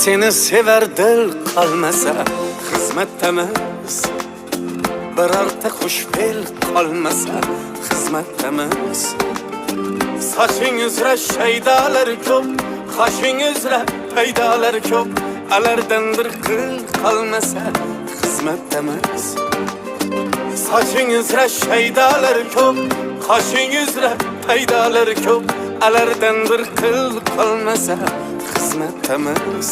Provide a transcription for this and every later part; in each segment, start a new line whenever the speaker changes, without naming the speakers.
seni sever dil qolmasa xizmatdamiz. Birorta xushfe'l qolmasa xizmatdamiz. Soching uzra shaydalar ko'p, qoshing uzra paydalar ko'p, alardan bir qil qolmasa xizmatdamiz. Soching uzra shaydalar ko'p, qoshing uzra paydalar ko'p, alardan bir qil qolmasa xizmatdamiz.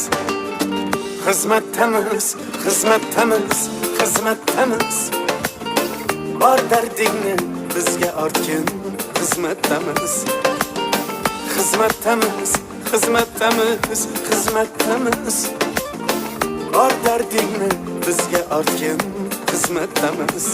Xizmatdamiz, xizmatdamiz, xizmatdamiz. Bor dardingni bizga ortgin, xizmatdamiz. Xizmatdamiz, xizmatdamiz, xizmatdamiz. Bor dardingni bizga ortgin, xizmatdamiz.